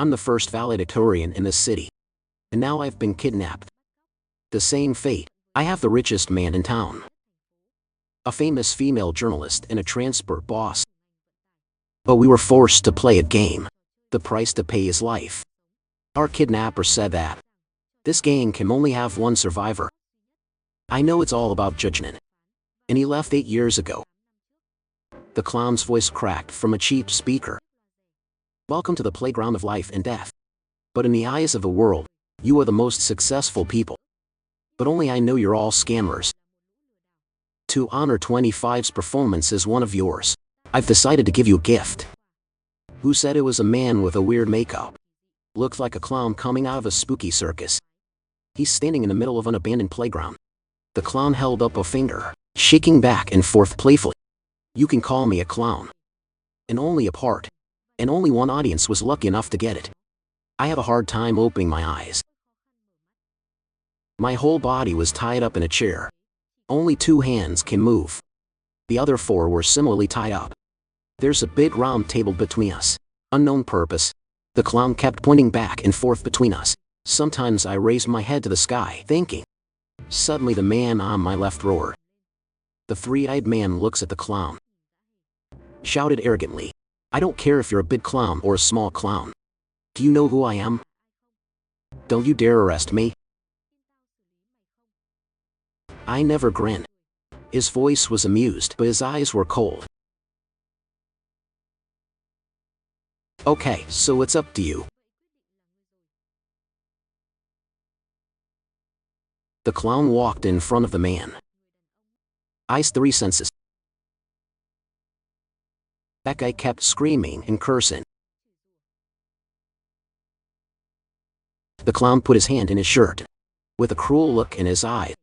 I'm the first valedictorian in the city. And now I've been kidnapped. The same fate. I have the richest man in town, a famous female journalist and a transport boss. But we were forced to play a game. The price to pay is life. Our kidnapper said that this game can only have one survivor. I know it's all about judgment. And he left 8 years ago. The clown's voice cracked from a cheap speaker. Welcome to the playground of life and death. But in the eyes of the world, you are the most successful people. But only I know you're all scammers. To honor 25's performance as one of yours, I've decided to give you a gift. Who said it was a man with a weird makeup? Looked like a clown coming out of a spooky circus. He's standing in the middle of an abandoned playground. The clown held up a finger, shaking back and forth playfully. You can call me a clown. And only a part. And only one audience was lucky enough to get it. I have a hard time opening my eyes. My whole body was tied up in a chair. Only 2 hands can move. The other 4 were similarly tied up. There's a big round table between us. Unknown purpose. The clown kept pointing back and forth between us. Sometimes I raised my head to the sky, thinking. Suddenly the man on my left roared. The 3-eyed man looks at the clown. Shouted arrogantly. I don't care if you're a big clown or a small clown. Do you know who I am? Don't you dare arrest me. I never grinned. His voice was amused, but his eyes were cold. Okay, so it's up to you. The clown walked in front of the man. Eyes 3 senses. That guy kept screaming and cursing. The clown put his hand in his shirt, with a cruel look in his eye.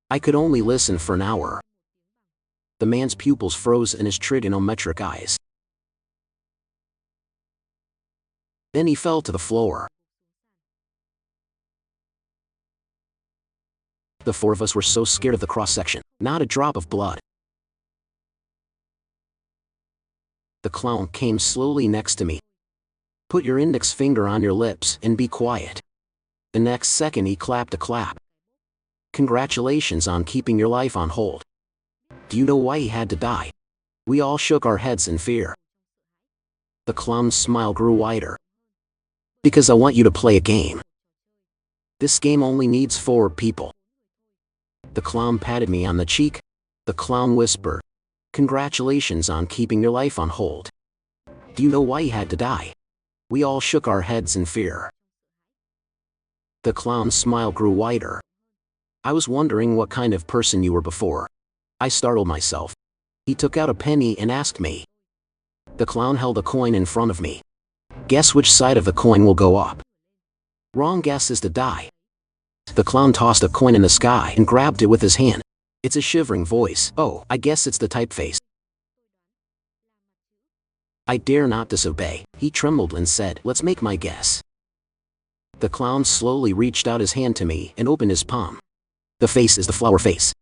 I could only listen for an hour. The man's pupils froze in his trigonometric eyes. Then he fell to the floor. The 4 of us were so scared of the cross-section, not a drop of blood. The clown came slowly next to me. Put your index finger on your lips and be quiet. The next second he clapped a clap. Congratulations on keeping your life on hold. Do you know why he had to die? We all shook our heads in fear. The clown's smile grew wider. Because I want you to play a game. This game only needs 4 people. The clown patted me on the cheek. The clown whispered, congratulations on keeping your life on hold. Do you know why he had to die? We all shook our heads in fear. The clown's smile grew wider. I was wondering what kind of person you were before. I startled myself. He took out a penny and asked me. The clown held a coin in front of me. Guess which side of the coin will go up. Wrong guess is to die. The clown tossed a coin in the sky and grabbed it with his hand. It's a shivering voice. Oh, I guess it's the typeface. I dare not disobey. He trembled and said, let's make my guess. The clown slowly reached out his hand to me and opened his palm. The face is the flower face.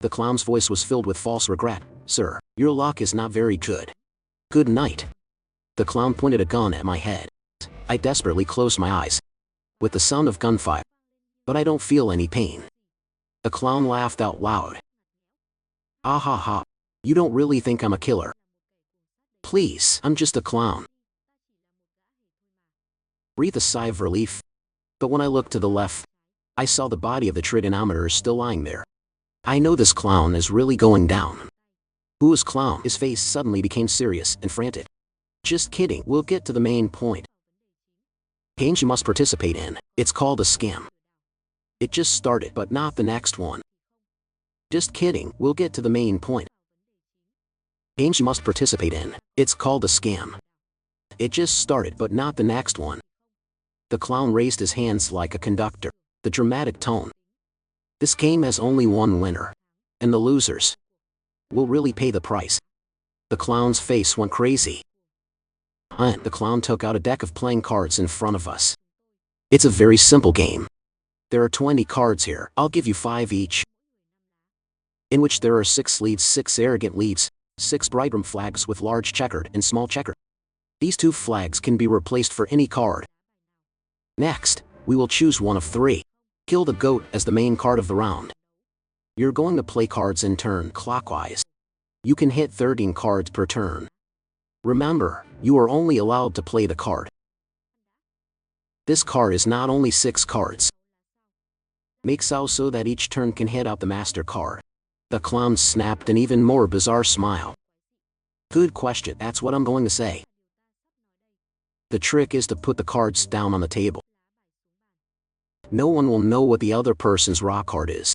The clown's voice was filled with false regret. Sir, your luck is not very good. Good night. The clown pointed a gun at my head. I desperately closed my eyes. With the sound of gunfire. But I don't feel any pain. The clown laughed out loud. Ah ha ha. You don't really think I'm a killer. Please, I'm just a clown. Breathe a sigh of relief. But when I looked to the left, I saw the body of the trigonometer still lying there. I know this clown is really going down. Who is clown? His face suddenly became serious and frantic. Just kidding, we'll get to the main point. Games you must participate in. It's called a scam. It just started, but not the next one. Just kidding, we'll get to the main point. Games you must participate in. It's called a scam. It just started, but not the next one. The clown raised his hands like a conductor. The dramatic tone. This game has only one winner. And the losers will really pay the price. The clown's face went crazy. The clown took out a deck of playing cards in front of us. It's a very simple game. There are 20 cards here. I'll give you 5 each. In which there are 6 leads, 6 arrogant leads, 6 bridegroom flags with large checkered and small checkered. These 2 flags can be replaced for any card. Next, we will choose one of 3. Kill the goat as the main card of the round. You're going to play cards in turn clockwise. You can hit 13 cards per turn. Remember, you are only allowed to play the card. This card is not only 6 cards. Make so that each turn can hit out the master card. The clown snapped an even more bizarre smile. Good question, that's what I'm going to say. The trick is to put the cards down on the table. No one will know what the other person's raw card is.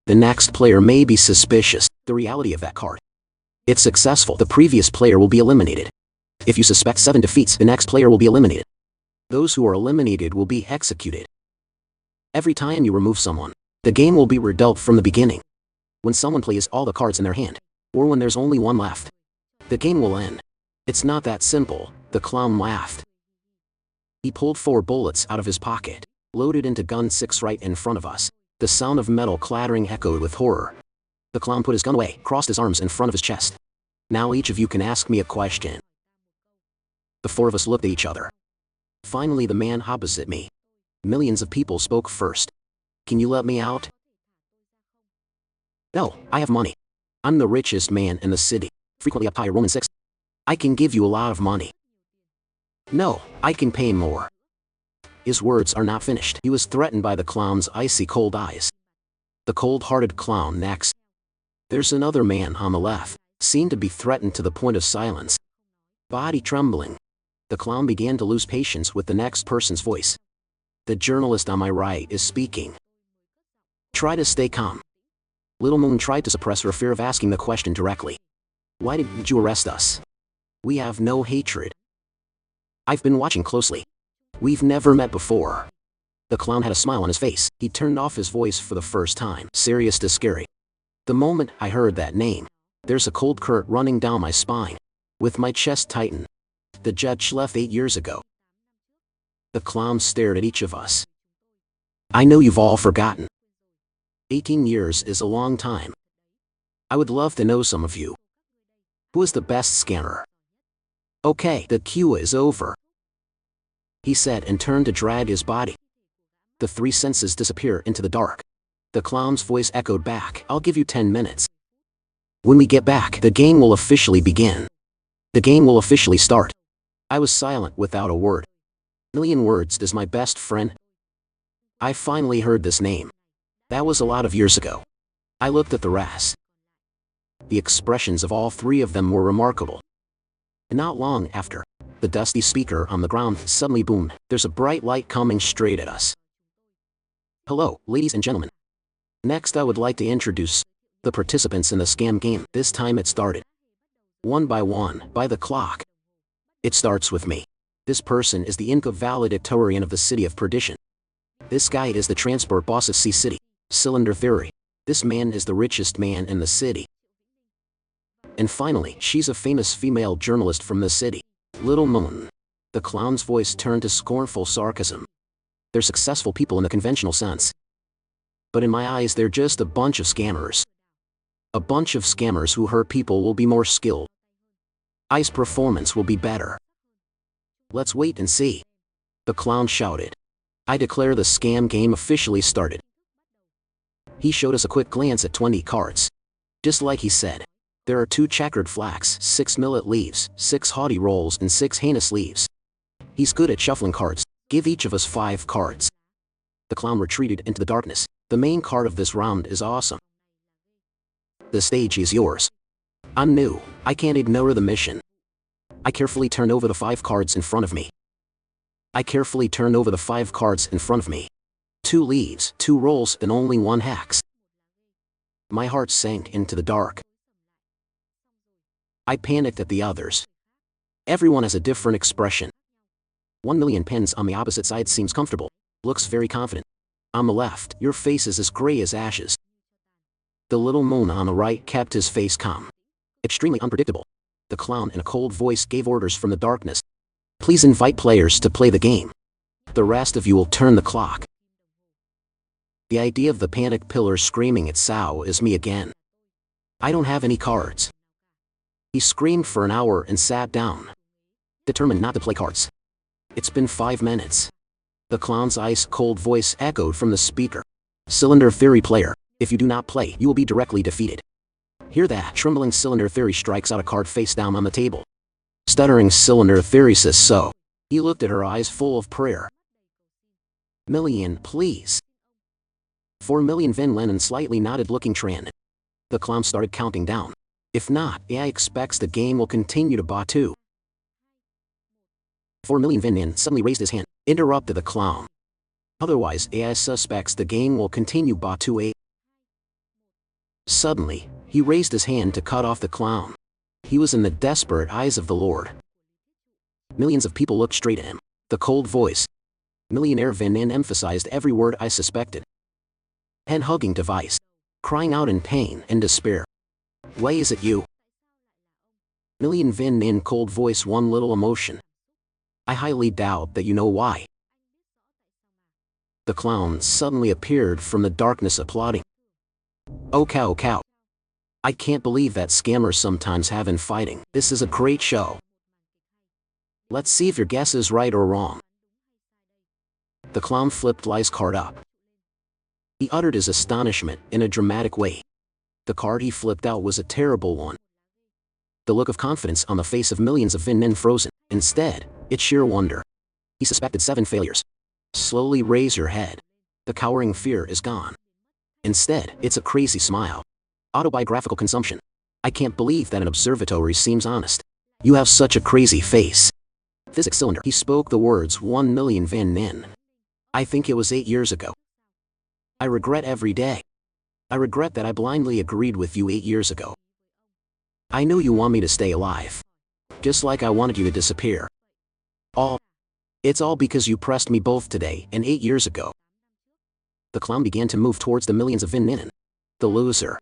The next player may be suspicious, the reality of that card. If successful, the previous player will be eliminated. If you suspect 7 defeats, the next player will be eliminated. Those who are eliminated will be executed. Every time you remove someone, the game will be redealt from the beginning. When someone plays all the cards in their hand, or when there's only one left, the game will end. It's not that simple, the clown laughed. He pulled 4 bullets out of his pocket, loaded into gun 6 right in front of us. The sound of metal clattering echoed with horror. The clown put his gun away, crossed his arms in front of his chest. Now each of you can ask me a question. The 4 of us looked at each other. Finally, the man opposite me. Millions of people spoke first. Can you let me out? No, I have money. I'm the richest man in the city. Frequently up higher Roman 6. I can give you a lot of money. No, I can pay more. His words are not finished. He was threatened by the clown's icy cold eyes. The cold-hearted clown next. There's another man on the left, seemed to be threatened to the point of silence. Body trembling. The clown began to lose patience with the next person's voice. The journalist on my right is speaking. Try to stay calm. Little Moon tried to suppress her fear of asking the question directly. Why did you arrest us? We have no hatred. I've been watching closely. We've never met before. The clown had a smile on his face. He turned off his voice for the first time. Serious to scary. The moment I heard that name, there's a cold current running down my spine. With my chest tightened. The judge left 8 years ago. The clown stared at each of us. I know you've all forgotten. 18 years is a long time. I would love to know some of you. Who is the best scammer? Okay, the queue is over. He said and turned to drag his body. The 3 senses disappear into the dark. The clown's voice echoed back. I'll give you 10 minutes. When we get back, the game will officially begin. The game will officially start. I was silent without a word. Million words is my best friend. I finally heard this name. That was a lot of years ago. I looked at the rest. The expressions of all 3 of them were remarkable. And not long after, the dusty speaker on the ground suddenly boomed. There's a bright light coming straight at us. Hello, ladies and gentlemen. Next I would like to introduce the participants in the scam game. This time it started. One by one, by the clock. It starts with me. This person is the Inca valedictorian of the city of perdition. This guy is the transport boss of C-City. Cylinder theory. This man is the richest man in the city. And finally, she's a famous female journalist from the city. Little Moon. The clown's voice turned to scornful sarcasm. They're successful people in the conventional sense. But in my eyes they're just a bunch of scammers. A bunch of scammers who hurt people will be more skilled. I's performance will be better. Let's wait and see. The clown shouted. I declare the scam game officially started. He showed us a quick glance at 20 cards. Just like he said. There are 2 checkered flags, 6 millet leaves, 6 haughty rolls and 6 heinous leaves. He's good at shuffling cards. Give each of us 5 cards. The clown retreated into the darkness. The main card of this round is awesome. The stage is yours. I'm new. I can't ignore the mission. I carefully turn over the 5 cards in front of me. I carefully turn over the 5 cards in front of me. 2 leaves, 2 rolls, and only 1 hex. My heart sank into the dark. I panicked at the others. Everyone has a different expression. 1 million pens on the opposite side seems comfortable. Looks very confident. On the left, your face is as gray as ashes. The little moon on the right kept his face calm. Extremely unpredictable. The clown in a cold voice gave orders from the darkness. Please invite players to play the game. The rest of you will turn the clock. The idea of the panic pillar screaming at Sao is me again. I don't have any cards. He screamed for an hour and sat down. determined not to play cards. It's been 5 minutes. The clown's ice-cold voice echoed from the speaker. Cylinder Theory player, if you do not play, you will be directly defeated. Hear that? Trembling Cylinder Theory strikes out a card face down on the table. Stuttering Cylinder Theory says so. He looked at her, eyes full of prayer. Million, please. 4 million. Vin Lennon slightly nodded, looking Tran. The clown started counting down. If not, AI expects the game will continue to bot too. 4 million. Vin Lennon suddenly raised his hand, interrupted the clown. Otherwise, AI suspects the game will continue bot to a. Suddenly, he raised his hand to cut off the clown. He was in the desperate eyes of the Lord. Millions of people looked straight at him. The cold voice. Millionaire Vin Lennon emphasized every word. I suspected. Hand-hugging device. Crying out in pain and despair. Why is it you? Million. Vin Lennon cold voice, one little emotion. I highly doubt that you know why. The clown suddenly appeared from the darkness, applauding. Oh cow. I can't believe that scammers sometimes have in fighting. This is a great show. Let's see if your guess is right or wrong. The clown flipped Lai's card up. He uttered his astonishment in a dramatic way. The card he flipped out was a terrible one. The look of confidence on the face of millions of Vin Lennon frozen. Instead, it's sheer wonder. He suspected 7 failures. Slowly raise your head. The cowering fear is gone. Instead, it's a crazy smile. Autobiographical consumption. I can't believe that an observatory seems honest. You have such a crazy face. Physics cylinder. He spoke the words 1 million. Vin Lennon. I think it was 8 years ago. I regret every day. I regret that I blindly agreed with you 8 years ago. I knew you want me to stay alive. Just like I wanted you to disappear. It's all because you pressed me both today and 8 years ago. The clown began to move towards the millions of Vin Lennon. The loser.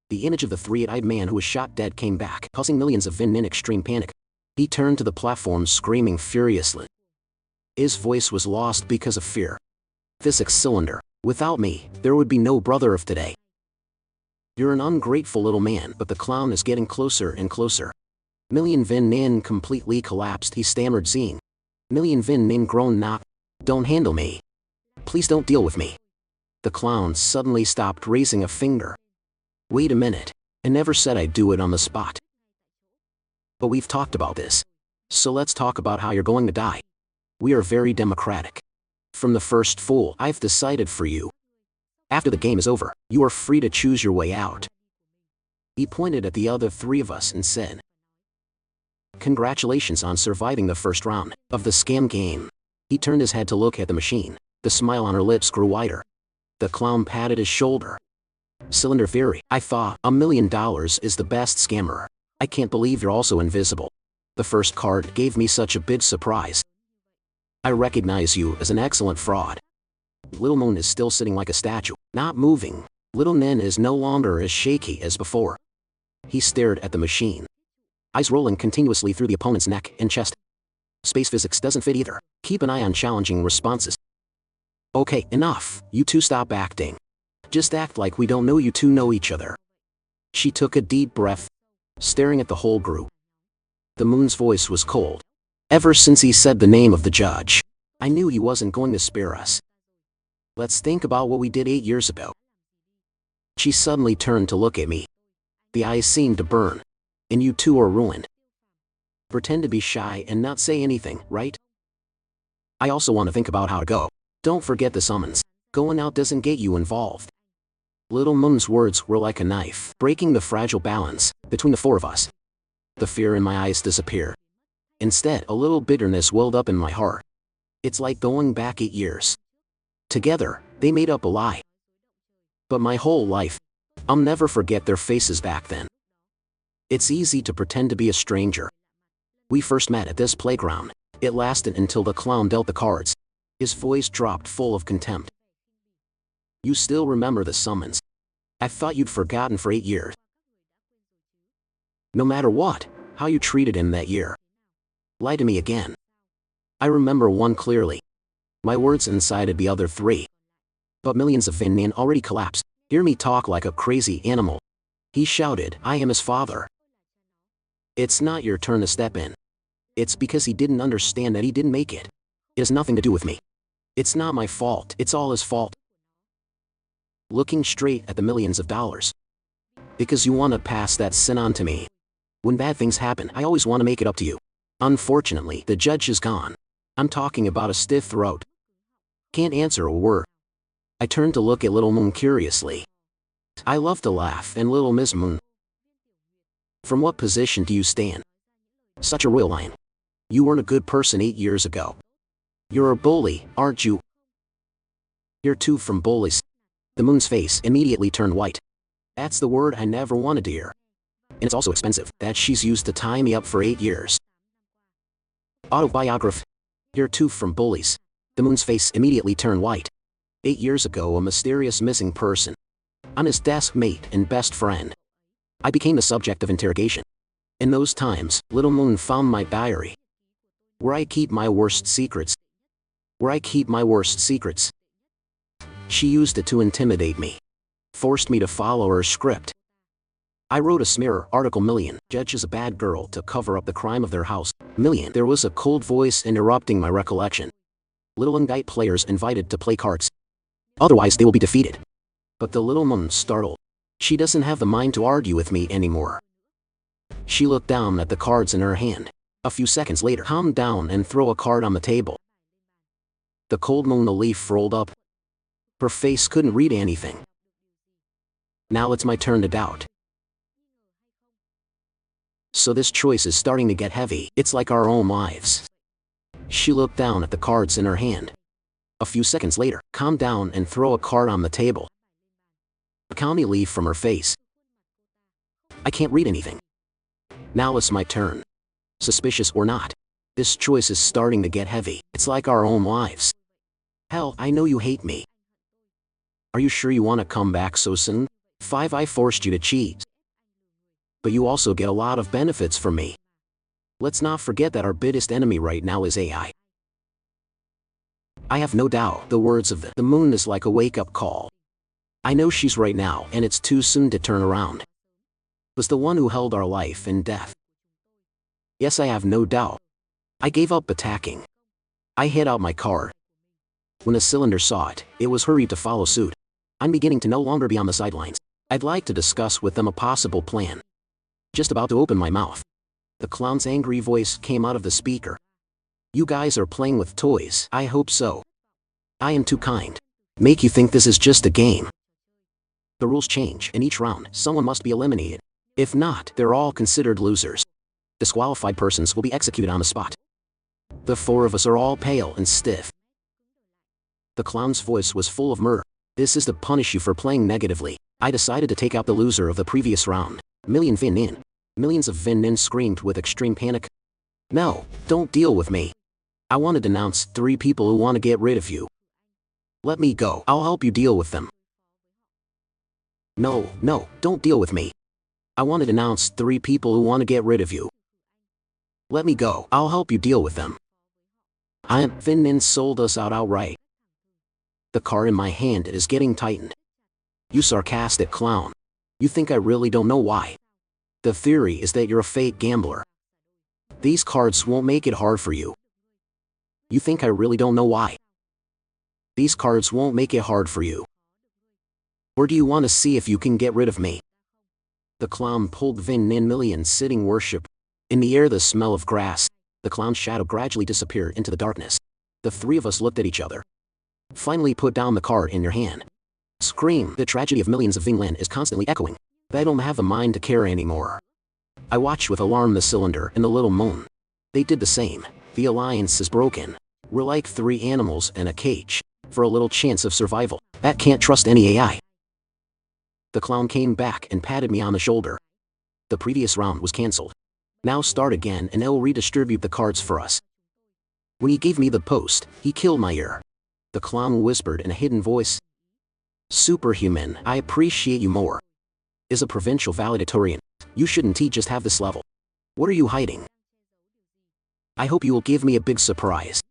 The image of the three-eyed man who was shot dead came back, causing millions of Vin Lennon extreme panic. He turned to the platform, screaming furiously. His voice was lost because of fear. Physics cylinder. Without me, there would be no brother of today. You're an ungrateful little man, but the clown is getting closer and closer. Million. Vin Lennon completely collapsed. He stammered, seeing. Million. Vin Lennon groaned, not. Don't handle me. Please don't deal with me. The clown suddenly stopped, raising a finger. Wait a minute. I never said I'd do it on the spot. But we've talked about this. So let's talk about how you're going to die. We are very democratic. From the first fool, I've decided for you. After the game is over, you are free to choose your way out. He pointed at the other 3 of us and said. Congratulations on surviving the first round of the scam game. He turned his head to look at the machine. The smile on her lips grew wider. The clown patted his shoulder. Cylinder Theory. I thought $1 million is the best scammer. I can't believe you're also invisible. The first card gave me such a big surprise. I recognize you as an excellent fraud. Little Moon is still sitting like a statue, not moving. Little Nen is no longer as shaky as before. He stared at the machine. Eyes rolling continuously through the opponent's neck and chest. Space physics doesn't fit either. Keep an eye on challenging responses. Okay, enough. You two stop acting. Just act like we don't know you two know each other. She took a deep breath, staring at the whole group. The moon's voice was cold. Ever since he said the name of the judge, I knew he wasn't going to spare us. Let's think about what we did 8 years ago. She suddenly turned to look at me. The eyes seemed to burn. And you two are ruined. Pretend to be shy and not say anything, right? I also want to think about how to go. Don't forget the summons. Going out doesn't get you involved. Little Moon's words were like a knife, breaking the fragile balance between the 4 of us. The fear in my eyes disappeared. Instead, a little bitterness welled up in my heart. It's like going back 8 years. Together, they made up a lie. But my whole life, I'll never forget their faces back then. It's easy to pretend to be a stranger. We first met at this playground. It lasted until the clown dealt the cards. His voice dropped, full of contempt. You still remember the summons. I thought you'd forgotten for 8 years. No matter what, how you treated him that year. Lie to me again. I remember one clearly. My words incited the other 3. But millions of Vin Lennon already collapsed. Hear me talk like a crazy animal. He shouted, I am his father. It's not your turn to step in. It's because he didn't understand that he didn't make it. It has nothing to do with me. It's not my fault, it's all his fault. Looking straight at the millions of dollars. Because you want to pass that sin on to me. When bad things happen, I always want to make it up to you. Unfortunately, the judge is gone. I'm talking about a stiff throat. Can't answer a word. I turned to look at Little Moon curiously. I love to laugh, and Little Miss Moon. From what position do you stand? Such a royal lion. You weren't a good person 8 years ago. You're a bully, aren't you? You're too from bullies. The moon's face immediately turned white. That's the word I never wanted to hear. And it's also expensive that she's used to tie me up for 8 years. Autobiography. You're too from bullies. The moon's face immediately turned white. 8 years ago, a mysterious missing person. I'm his desk mate and best friend. I became the subject of interrogation. In those times, Little Moon found my diary. Where I keep my worst secrets. Where I keep my worst secrets. She used it to intimidate me. Forced me to follow her script. I wrote a smear article. Million judges a bad girl to cover up the crime of their house. Million. There was a cold voice interrupting my recollection. Little invite players invited to play cards. Otherwise they will be defeated. But the Little Moon startled. She doesn't have the mind to argue with me anymore. She looked down at the cards in her hand. A few seconds later, calm down and throw a card on the table. The cold moon, the leaf rolled up. Her face couldn't read anything. Now it's my turn to doubt. So this choice is starting to get heavy. It's like our own lives. She looked down at the cards in her hand. A few seconds later, calm down and throw a card on the table. A county leaf from her face. I can't read anything. Now it's my turn. Suspicious or not, this choice is starting to get heavy. It's like our own lives. Hell, I know you hate me. Are you sure you want to come back so soon? 5. I forced you to cheat. But you also get a lot of benefits from me. Let's not forget that our biggest enemy right now is AI. I have no doubt the words of the moon is like a wake-up call. I know she's right now, and it's too soon to turn around. Was the one who held our life in death. Yes, I have no doubt. I gave up attacking. I hid out my card. When the cylinder saw it, it was hurried to follow suit. I'm beginning to no longer be on the sidelines. I'd like to discuss with them a possible plan. Just about to open my mouth. The clown's angry voice came out of the speaker. You guys are playing with toys. I hope so. I am too kind. Make you think this is just a game. The rules change. In each round, someone must be eliminated. If not, they're all considered losers. Disqualified persons will be executed on the spot. The 4 of us are all pale and stiff. The clown's voice was full of mirth. This is to punish you for playing negatively. I decided to take out the loser of the previous round. Million Vin Nin. Millions of Vin Nin screamed with extreme panic. No, don't deal with me. I want to denounce 3 people who want to get rid of you. Let me go. I'll help you deal with them. No, don't deal with me. I want to denounce 3 people who want to get rid of you. Let me go. I'll help you deal with them. Vin Nin sold us out outright. The card in my hand is getting tightened. You sarcastic clown. You think I really don't know why? The theory is that you're a fake gambler. These cards won't make it hard for you. You think I really don't know why? These cards won't make it hard for you. Or do you want to see if you can get rid of me? The clown pulled Vin Nin. Million sitting worship. In the air, the smell of grass. The clown's shadow gradually disappeared into the darkness. The 3 of us looked at each other. Finally, put down the card in your hand. Scream. The tragedy of millions of Vingland is constantly echoing. I don't have a mind to care anymore. I watched with alarm the cylinder and the Little Moon. They did the same. The alliance is broken. We're like 3 animals in a cage. For a little chance of survival. That can't trust any AI. The clown came back and patted me on the shoulder. The previous round was cancelled. Now start again and they'll redistribute the cards for us. When he gave me the post, he killed my ear. The clown whispered in a hidden voice. Superhuman, I appreciate you more. Is a provincial valedictorian. You shouldn't just have this level. What are you hiding? I hope you will give me a big surprise.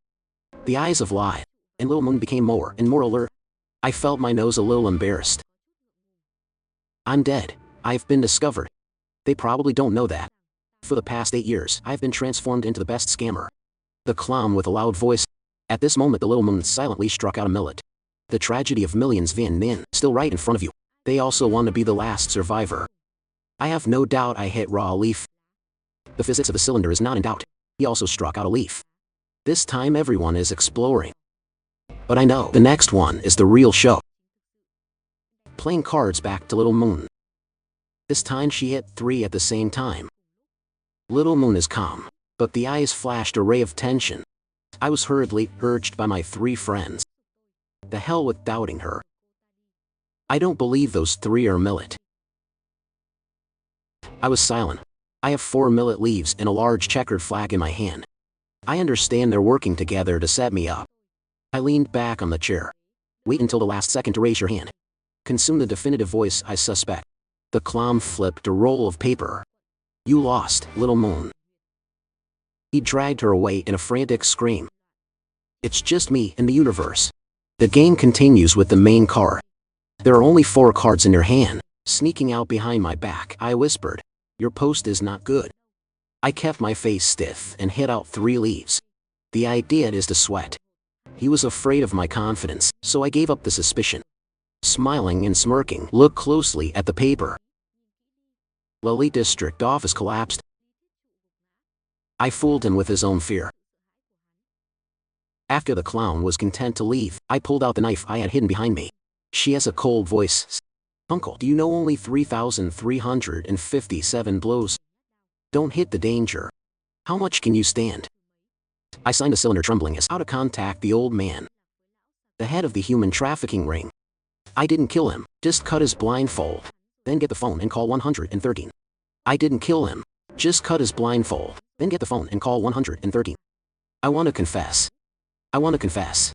The eyes of Lai and Little Moon became more and more alert. I felt my nose a little embarrassed. I'm dead. I've been discovered. They probably don't know that. For the past 8 years, I've been transformed into the best scammer. The clown with a loud voice. At this moment the little moon silently struck out a millet. The tragedy of millions Vin Nin, still right in front of you. They also want to be the last survivor. I have no doubt I hit raw leaf. The physics of the cylinder is not in doubt. He also struck out a leaf. This time everyone is exploring. But I know the next one is the real show. Playing cards back to Little Moon. This time she hit 3 at the same time. Little Moon is calm, but the eyes flashed a ray of tension. I was hurriedly urged by my 3 friends. The hell with doubting her. I don't believe those 3 are millet. I was silent. I have 4 millet leaves and a large checkered flag in my hand. I understand they're working together to set me up. I leaned back on the chair. Wait until the last second to raise your hand. Consume the definitive voice I suspect. The clown flipped a roll of paper. You lost, Little Moon. He dragged her away in a frantic scream. It's just me and the universe. The game continues with the main card. There are only 4 cards in your hand. Sneaking out behind my back, I whispered. Your post is not good. I kept my face stiff and hit out 3 leaves. The idea is to sweat. He was afraid of my confidence, so I gave up the suspicion. Smiling and smirking, looked closely at the paper. Lily District Office collapsed. I fooled him with his own fear. After the clown was content to leave, I pulled out the knife I had hidden behind me. She has a cold voice. Uncle, do you know only 3,357 blows? Don't hit the danger. How much can you stand? I signed the cylinder trembling as how to contact the old man. The head of the human trafficking ring. I didn't kill him, just cut his blindfold. Then get the phone and call 113. I didn't kill him, just cut his blindfold. Then get the phone and call 113. I want to confess. I want to confess.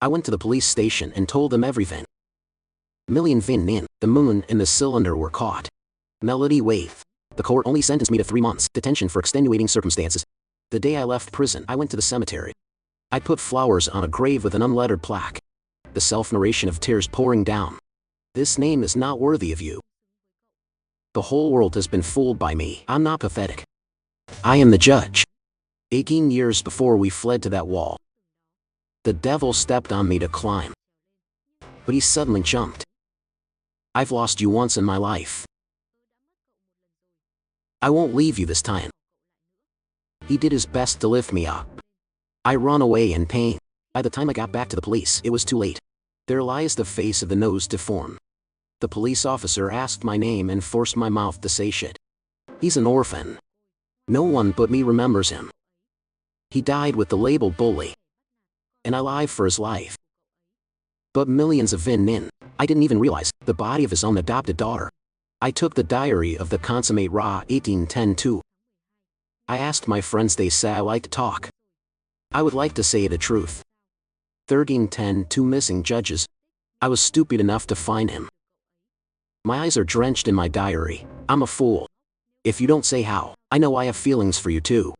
I went to the police station and told them everything. Million Vin Nin, the moon and the cylinder were caught. Melody Waith. The court only sentenced me to 3 months detention for extenuating circumstances. The day I left prison, I went to the cemetery. I put flowers on a grave with an unlettered plaque. The self-narration of tears pouring down. This name is not worthy of you. The whole world has been fooled by me. I'm not pathetic. I am the judge. 18 years before we fled to that wall, the devil stepped on me to climb. But he suddenly jumped. I've lost you once in my life. I won't leave you this time. He did his best to lift me up. I run away in pain. By the time I got back to the police, it was too late. There lies the face of the nose deformed. The police officer asked my name and forced my mouth to say shit. He's an orphan. No one but me remembers him. He died with the label bully. And I live for his life. But millions of Vin Nin, I didn't even realize, the body of his own adopted daughter. I took the diary of the consummate Ra 1810-2. I asked my friends, they say I like to talk. I would like to say the truth. 1310-2 missing judges. I was stupid enough to find him. My eyes are drenched in my diary. I'm a fool. If you don't say how, I know I have feelings for you too.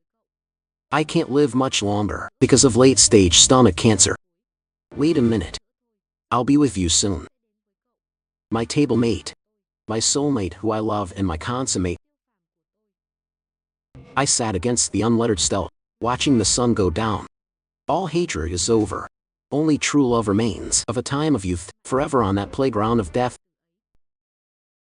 I can't live much longer because of late-stage stomach cancer. Wait a minute. I'll be with you soon. My table mate. My soulmate who I love and my consummate. I sat against the unlettered stele, watching the sun go down. All hatred is over. Only true love remains of a time of youth, forever on that playground of death.